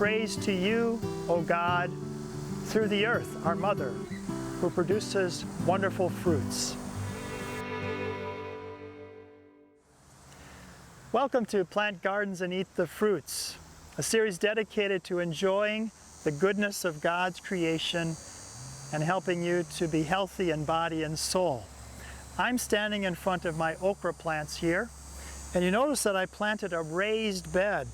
praise to you, O God, through the earth, our mother, who produces wonderful fruits. Welcome to Plant Gardens and Eat the Fruits, a series dedicated to enjoying the goodness of God's creation and helping you to be healthy in body and soul. I'm standing in front of my okra plants here, and you notice that I planted a raised bed.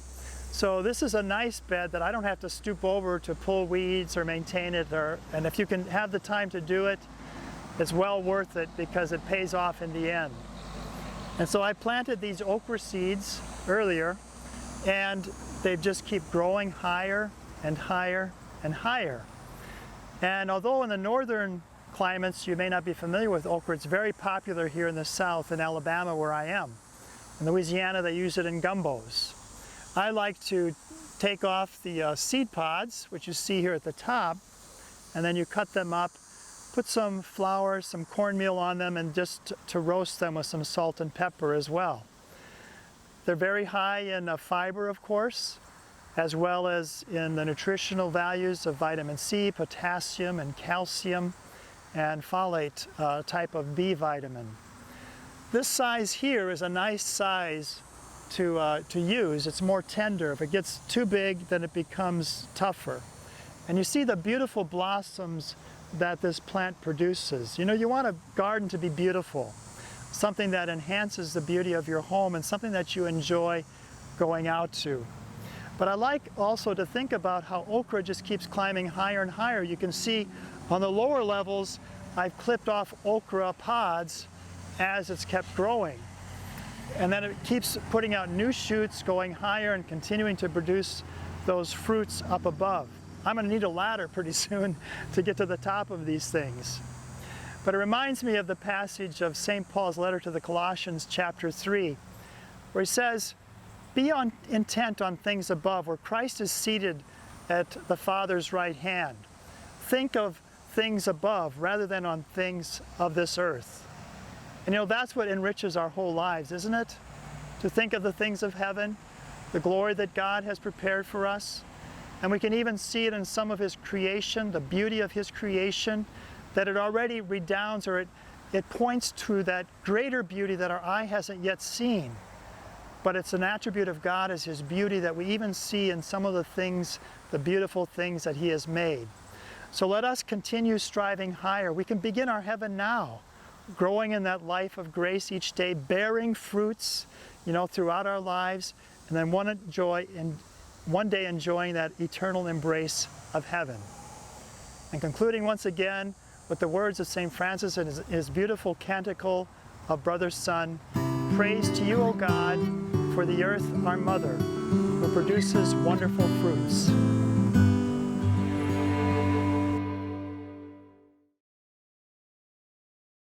So this is a nice bed that I don't have to stoop over to pull weeds or maintain it, and if you can have the time to do it, it's well worth it because it pays off in the end. And so I planted these okra seeds earlier, and they just keep growing higher and higher and higher. And although in the northern climates you may not be familiar with okra, it's very popular here in the south, in Alabama where I am. In Louisiana they use it in gumbos. I like to take off the seed pods, which you see here at the top, and then you cut them up, put some flour, some cornmeal on them, and just to roast them with some salt and pepper as well. They're very high in fiber, of course, as well as in the nutritional values of vitamin C, potassium, and calcium, and folate type of B vitamin. This size here is a nice size to use. It's more tender. If it gets too big, then it becomes tougher. And you see the beautiful blossoms that this plant produces. You know, you want a garden to be beautiful, something that enhances the beauty of your home and something that you enjoy going out to. But I like also to think about how okra just keeps climbing higher and higher. You can see on the lower levels, I've clipped off okra pods as it's kept growing. And then it keeps putting out new shoots, going higher and continuing to produce those fruits up above. I'm going to need a ladder pretty soon to get to the top of these things. But it reminds me of the passage of St. Paul's letter to the Colossians, chapter 3, where he says, "Be intent on things above, where Christ is seated at the Father's right hand. Think of things above rather than on things of this earth." And you know, that's what enriches our whole lives, isn't it? To think of the things of heaven, the glory that God has prepared for us. And we can even see it in some of His creation, the beauty of His creation, that it already redounds, or it points to that greater beauty that our eye hasn't yet seen. But it's an attribute of God, as His beauty, that we even see in some of the things, the beautiful things that He has made. So let us continue striving higher. We can begin our heaven now, growing in that life of grace each day, bearing fruits, you know, throughout our lives, and then one day enjoying that eternal embrace of heaven. And concluding once again with the words of St. Francis in his beautiful canticle of Brother's Son, "Praise to you, O God, for the earth, our mother, who produces wonderful fruits."